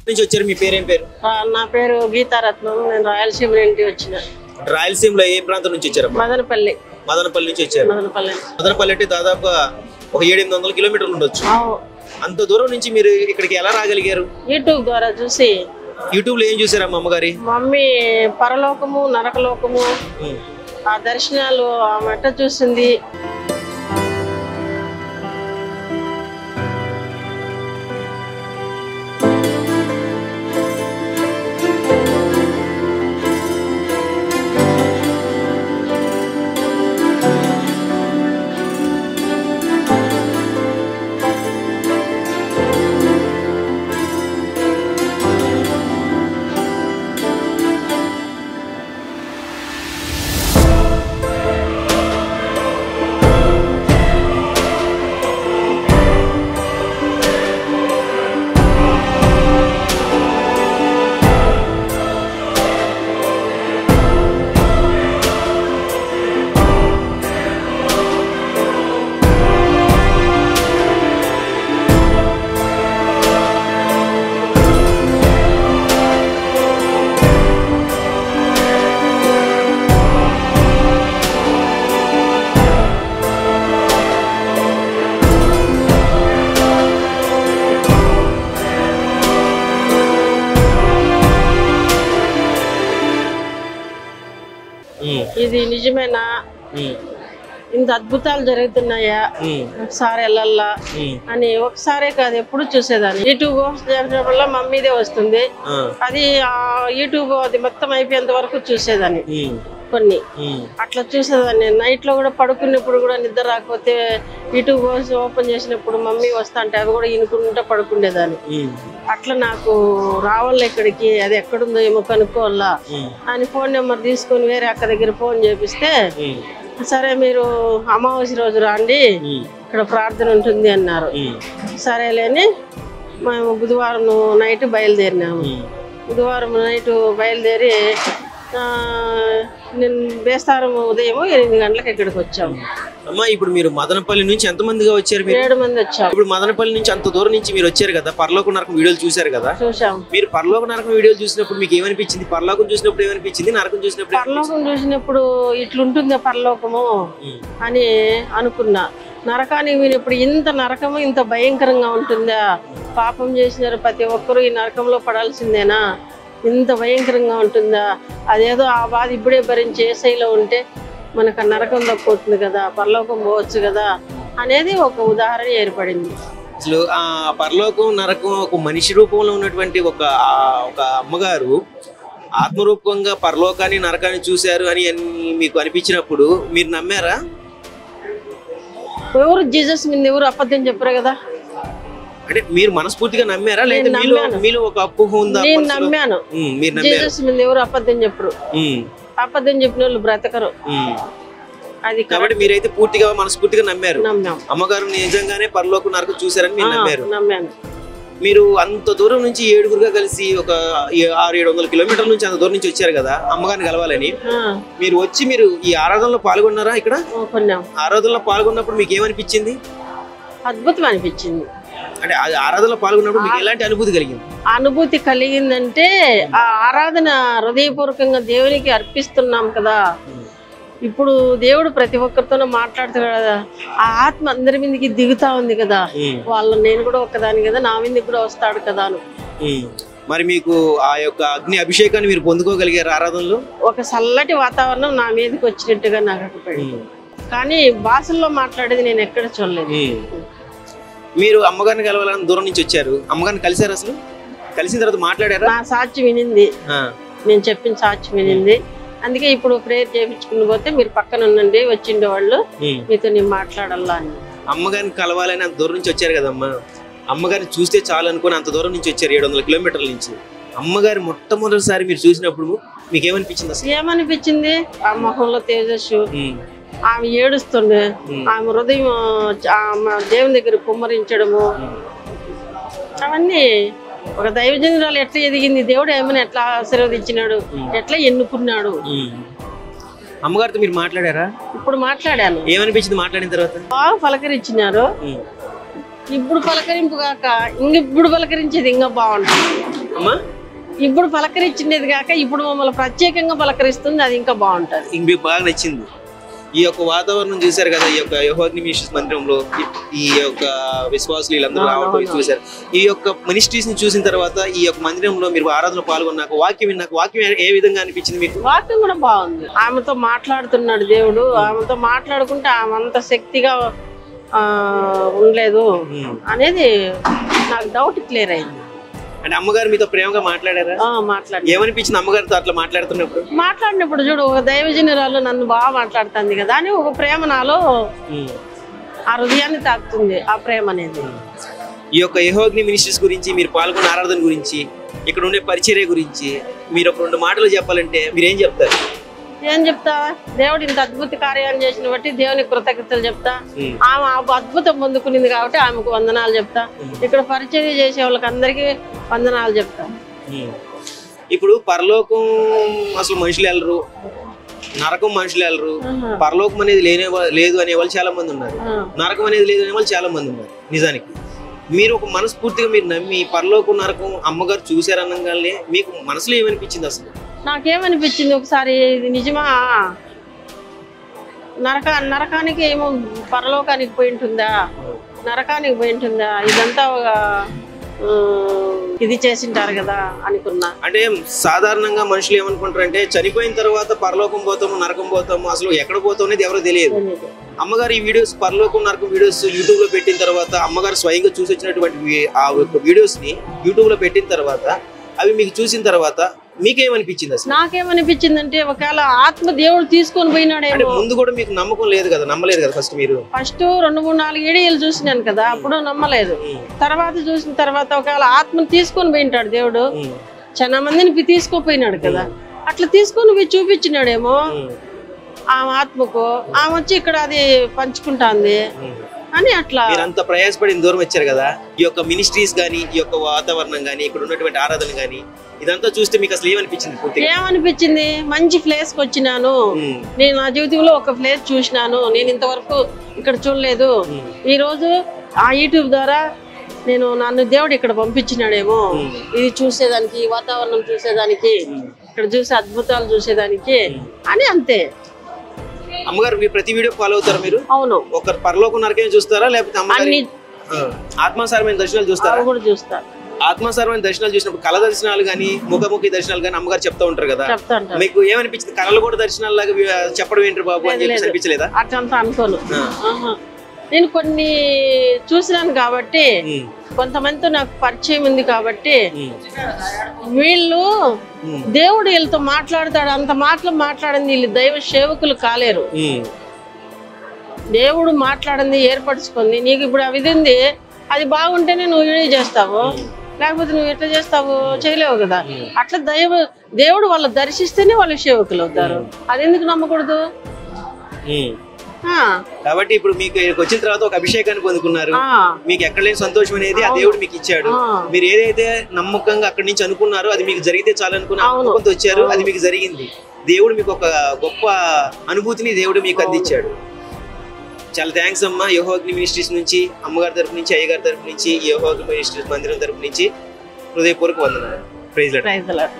నుంచి వచ్చారు? మీ పేరేం పేరు? నా పేరు గీతారత్నం. నేను రాయలసీమ నుండి వచ్చిన. రాయలసీమలో ఏ ప్రాంతం నుంచి వచ్చారు? మదనపల్లి. మదనపల్లి నుంచి వచ్చారు. మదనపల్లి అంటే దాదాపు ఒక 700-800 కిలోమీటర్లు ఉండొచ్చు. అంత దూరం నుంచి మీరు ఇక్కడికి ఎలా రాగలిగారు? యూట్యూబ్ ద్వారా చూసి. యూట్యూబ్ లో ఏం చూసారమ్మా అమ్మగారి? మమ్మీ పరలోకము నరకలోకము ఆ దర్శనాలు ఆమె ఎట్ట చూసింది. ఇది నిజమేనా, ఇంత అద్భుతాలు జరుగుతున్నాయా, ఒకసారి వెళ్ళాలా అని ఒకసారే కాదు ఎప్పుడు చూసేదాన్ని. యూట్యూబ్ వల్ల మమ్మీదే వస్తుంది, అది యూట్యూబ్ అది మొత్తం అయిపోయేంత వరకు చూసేదాన్ని. కొన్ని అట్లా చూసేదాన్ని. నైట్ లో కూడా పడుకున్నప్పుడు కూడా నిద్ర రాకపోతే యూట్యూబ్ ఓపెన్ చేసినప్పుడు మమ్మీ వస్తా అంటే అవి కూడా ఇనుకుంటా పడుకునేదాన్ని. అట్లా నాకు రావాల ఇక్కడికి, అది ఎక్కడుందో ఏమో కనుక్కోవాలా అని ఫోన్ నెంబర్ తీసుకొని వేరే అక్క దగ్గర ఫోన్ చేపిస్తే, సరే మీరు అమావాస్య రోజు రండి ఇక్కడ ప్రార్థన ఉంటుంది అన్నారు. సరేలేని మేము బుధవారం నైట్ బయలుదేరినాము. బుధవారం నైట్ బయలుదేరి నేను బేస్తారం ఉదయం 8 గంటలకు ఇక్కడికి వచ్చాము. అమ్మా ఇప్పుడు మీరు మదనపల్లి నుంచి ఎంత మందిగా వచ్చారు? 7 మంది వచ్చాము. ఇప్పుడు మదనపల్లి నుంచి అంత దూరం నుంచి మీరు వచ్చారు కదా, పరలోక నరకం వీడియోలు చూసారు కదా? చూసాము. మీరు పరలోక నరకం వీడియోలు చూసినప్పుడు మీకు ఏమనిపించింది? పరలోకం చూసినప్పుడు ఏమనిపించింది? నరకం చూసినప్పుడు? పరలోకం చూసినప్పుడు ఇట్లుంటుందా పరలోకము అని అనుకున్నా. నరకానికి వినప్పుడు ఇంత నరకము ఇంత భయంకరంగా ఉంటుందా, పాపం చేసినారు ప్రతి ఒక్కరు ఈ నరకంలో పడాల్సిందేనా, ఇంత భయంకరంగా ఉంటుందా, అదేదో ఆ బాధ ఇప్పుడే భరించి ఏసైలో ఉంటే మనకు నరకం తక్కువవుతుంది కదా, పరలోకం పోవచ్చు కదా అనేది ఒక ఉదాహరణ ఏర్పడింది. అసలు ఆ పరలోకం నరకం ఒక మనిషి రూపంలో ఉన్నటువంటి ఒక అమ్మగారు ఆత్మరూపంగా పరలోకాన్ని నరకాన్ని చూశారు అని మీకు అనిపించినప్పుడు మీరు నమ్మారా? ఎవరు జీసస్ మీద ఎవరు అబద్ధం చెప్పారు కదా, అంటే మీరు మనస్ఫూర్తిగా నమ్మారా లేదా మీలో ఒక అపోహ ఉందా? నేను నమ్మాను. జీసస్ మీద ఎవరు అబద్ధం చెప్పరు, అబద్ధం చెప్పిన వాళ్ళు బ్రతకరు. అది కాబట్టి మీరైతే పూర్తిగా మనస్ఫూర్తిగా నమ్మారు. అమ్మగారు నిజంగానే పరలోక నరకం చూసారని మీరు నమ్మారు. నమ్మాను. మీరు అంత దూరం నుంచి 7గురుగా కలిసి ఒక 600-700 కిలోమీటర్ల నుంచి అంత దూరం నుంచి వచ్చారు కదా అమ్మగారిని కలవాలని. మీరు వచ్చి మీరు ఈ ఆరాధనలో పాల్గొన్నారా? ఇక్కడ ఆరాధనలో పాల్గొన్నప్పుడు మీకు ఏమనిపించింది? అద్భుతం అనిపించింది. అంటే ఆరాధనలో పాల్గొన్నప్పుడు మీకు ఎలాంటి అనుభూతి కలిగింది? అనుభూతి కలిగిందంటే ఆ ఆరాధన హృదయపూర్వకంగా దేవునికి అర్పిస్తున్నాం కదా. ఇప్పుడు దేవుడు ప్రతి ఒక్కరితోనూ మాట్లాడుతున్నాడు కదా, ఆ ఆత్మ అందరి మీదకి దిగుతా ఉంది కదా, వాళ్ళు నేను కూడా ఒక్కదాని కదా, నా మీదకి కూడా వస్తాడు కదా. మరి మీకు ఆ యొక్క అగ్ని అభిషేకాన్ని మీరు పొందుకోగలిగారు ఆరాధనలో? ఒక చల్లటి వాతావరణం నా మీదకి వచ్చినట్టుగా నాకు అనిపించింది. కానీ భాషల్లో మాట్లాడేది నేను ఎక్కడ చూడలేదు. మీరు అమ్మగారిని కలవాలని దూరం నుంచి వచ్చారు, అమ్మగారిని కలిసారు? అసలు కలిసిన తర్వాత మాట్లాడారా? నా సాక్షి వినింది, నేను చెప్పిన సాక్షి వినింది. అందుకే ఇప్పుడు ప్రేయర్ చేయించుకుని పోతే మీరు పక్కన ఉండండి, వచ్చిండే వాళ్ళు మీతో నేను మాట్లాడాలా అని. అమ్మగారిని కలవాలని అంత దూరం నుంచి వచ్చారు కదమ్మా, అమ్మగారిని చూస్తే చాలు అనుకుని అంత దూరం నుంచి వచ్చారు 700 కిలోమీటర్ల నుంచి. అమ్మగారి మొట్టమొదటిసారి మీరు చూసినప్పుడు మీకు ఏమనిపించింది? అసలు ఏమనిపించింది? ఆ ముఖంలో తేజస్సు, ఆమె ఏడుస్తుండే, ఆమె హృదయం దేవుని దగ్గర కుమ్మరించడము, అవన్నీ ఒక దైవజనురాలు ఎట్లా ఎదిగింది, దేవుడు ఏమైనా ఎట్లా ఆశీర్వదించినాడు, ఎట్లా ఎన్నుకున్నాడు. అమ్మగారితో మీరు మాట్లాడారా? ఇప్పుడు మాట్లాడాను. ఏమనిపించింది మాట్లాడిన తర్వాత? బాగా పలకరించినారు. ఇప్పుడు పలకరింపు కాక ఇప్పుడు పలకరించేది ఇంకా బాగుంటుంది అమ్మా. ఇప్పుడు పలకరించినది కాక ఇప్పుడు మమ్మల్ని ప్రత్యేకంగా పలకరిస్తుంది, అది ఇంకా బాగుంటది. ఇంక మీకు బాగా నచ్చింది ఈ యొక్క వాతావరణం చూసారు కదా, ఈ యొక్క యెహోవా మినిస్ట్రీస్ మందిరంలో ఈ యొక్క విశ్వాసులు వీళ్ళందరూ రావడం చూసారు. ఈ యొక్క మినిస్ట్రీస్ ని చూసిన తర్వాత ఈ యొక్క మందిరంలో మీరు ఆరాధన పాల్గొన్నాక వాక్యం విన్నాక వాక్యం ఏ విధంగా అనిపించింది మీకు? వాక్యం కూడా బాగుంది. ఆమెతో మాట్లాడుతున్నాడు దేవుడు, ఆమెతో మాట్లాడుకుంటే ఆమె అంత శక్తిగా ఉండలేదు అనేది నాకు డౌట్ క్లియర్ అయింది. అంటే అమ్మగారు మీతో ప్రేమగా మాట్లాడారా? ఏమనిపించింది అమ్మగారితో అట్లా మాట్లాడినప్పుడు చూడు, ఒక దైవజనురాలు నన్ను బాగా మాట్లాడుతుంది కదా అని ఒక ప్రేమ నాలో ఆ హృదయాన్ని తాకుతుంది. ఆ ప్రేమ అనేది ఈ యొక్క యెహోవా మినిస్ట్రీస్ గురించి, మీరు పాల్గొన్న ఆరాధన గురించి, ఇక్కడ ఉండే పరిచర్య గురించి మీరు ఒక 2 మాటలు చెప్పాలంటే మీరేం చెప్తారు? ఏం చెప్తా, దేవుడు ఇంత అద్భుత కార్యాలు చేసిన బట్టి దేవునికి కృతజ్ఞతలు చెప్తా. ఆమె అద్భుతం పొందుకునింది కాబట్టి ఆమెకు వందనాలు చెప్తా. ఇక్కడ పరిచర్య చేసే వాళ్ళకి అందరికీ వందనాలు చెప్తా. ఇప్పుడు పరలోకం అసలు మనుషులు వెళ్ళరు, నరకం మనుషులు వెళ్ళరు. పరలోకం అనేది లేదు అనే వాళ్ళు చాలా మంది ఉన్నారు, నరకం అనేది లేదు అనే వాళ్ళు చాలా మంది ఉన్నారు. నిజానికి మీరు ఒక మనస్ఫూర్తిగా మీరు నమ్మి పరలోకం నరకం అమ్మగారు చూశారనగానే మీకు మనసులో ఏమనిపించింది? అసలు నాకేమనిపించింది, ఒకసారి ఇది నిజమా, నరకానికి ఏమో పరలోకానికి పోయి ఉంటుందా, నరకానికి పోయి ఉంటుందా, ఇదంతా ఒక ఇది చేసింటారు కదా అనుకున్నా. అంటే సాధారణంగా మనుషులు ఏమనుకుంటారంటే చనిపోయిన తర్వాత పరలోకం పోతాము, నరకం పోతాము, అసలు ఎక్కడ పోతాం అనేది ఎవరో తెలియదు. అమ్మగారు ఈ వీడియోస్ పరలోకం నరకం వీడియోస్ యూట్యూబ్ లో పెట్టిన తర్వాత, అమ్మగారు స్వయంగా చూసి వచ్చినటువంటి ఆ వీడియోస్ ని యూట్యూబ్ లో పెట్టిన తర్వాత, అవి మీకు చూసిన తర్వాత మీకేమనిపించింది? అసలు నాకేమనిపించింది అంటే, ఒకవేళ ఆత్మ దేవుడు తీసుకొని పోయినాడే. ముందు కూడా మీకు నమ్మకం లేదు కదా, నమ్మలేదు కదా ఫస్ట్? మీరు ఫస్ట్ 2, 3, 4 వీడియోలు చూసినాను కదా, అప్పుడు నమ్మలేదు. తర్వాత చూసిన తర్వాత ఒకవేళ ఆత్మను తీసుకొని పోయింటాడు దేవుడు, చాలా మందిని తీసుకోపోయినాడు కదా, అట్లా తీసుకొని పోయి చూపించినాడేమో ఆమె ఆత్మకు. ఆమె వచ్చి ఇక్కడ అది పంచుకుంటాంది అని అట్లా. మీరు అంత ప్రయాసపడిన దూరం వచ్చారు కదా, ఈ యొక్క మినిస్ట్రీస్ గానీ, ఈ యొక్క వాతావరణం గానీ, ఇక్కడ ఉన్నటువంటి ఆరాధన గానీ, ఇదంతా చూస్తే మీకు అసలు ఏమనిపించింది? ఏమనిపించింది, మంచి ప్లేస్ కి వచ్చినాను నేను. నా జీవితంలో ఒక ప్లేస్ చూసినాను, నేను ఇంతవరకు ఇక్కడ చూడలేదు. ఈ రోజు ఆ యూట్యూబ్ ద్వారా నన్ను దేవుడు ఇక్కడ పంపించినాడేమో ఇది చూసేదానికి, ఈ వాతావరణం చూసేదానికి, ఇక్కడ చూసే అద్భుతాలు చూసేదానికి అని. అంతే. అమ్మగారు మీ ప్రతి వీడియో ఫాలో అవుతారా మీరు? అవును. ఒక పరలోకం నరకం చూస్తారా, లేకపోతే అమ్మగారి ఆత్మసారమైన దర్శనాలు చూస్తారా? కూడా చూస్తారు. ఆత్మసారమైన దర్శనాలు చూసినప్పుడు కళ దర్శనాలు గానీ, ముఖముఖి దర్శనాలు గానీ అమ్మగారు చెప్తా ఉంటారు కదా, మీకు ఏమనిపించింది? కళలు కూడా దర్శనాలు లాగా చెప్పడం ఏంటి బాబు అని చెప్పి అనిపించలేదా? అట్లంతా అనుకోను. నేను కొన్ని చూసినాను కాబట్టి, కొంతమందితో నాకు పరిచయం ఉంది కాబట్టి, వీళ్ళు దేవుడు వీళ్ళతో మాట్లాడతాడు, అంత మాటలు మాట్లాడింది వీళ్ళు దైవ సేవకులు కాలేరు. దేవుడు మాట్లాడింది ఏర్పరచుకుంది. నీకు ఇప్పుడు అవి ఉంది, అది బాగుంటేనే నువ్వు వీడియో చేస్తావు, లేకపోతే నువ్వు ఎట్లా చేస్తావు, చేయలేవు కదా. అట్లా దేవుడు వాళ్ళు దర్శిస్తేనే వాళ్ళు సేవకులు అవుతారు. అది ఎందుకు నమ్మకూడదు? కాబట్టి ఇప్పుడు మీకు వచ్చిన తర్వాత ఒక అభిషేకాన్ని పొందుకున్నారు, మీకు ఎక్కడ లేని సంతోషం అనేది ఆ దేవుడు మీకు ఇచ్చాడు. మీరు ఏదైతే నమ్మకంగా అక్కడి నుంచి అనుకున్నారో అది మీకు జరిగితే చాలు అనుకున్న వచ్చారు, అది మీకు జరిగింది. దేవుడు మీకు ఒక గొప్ప అనుభూతిని దేవుడు మీకు అందించాడు. చాలా థ్యాంక్స్ అమ్మా. యెహోవా మినిస్ట్రీస్ నుంచి, అమ్మగారి తరపు నుంచి, అయ్యగారి తరపు నుంచి, యెహోవా మినిస్ట్రీస్ మందిరం తరపు నుంచి హృదయపూర్వక వందనాలు. Praise lord.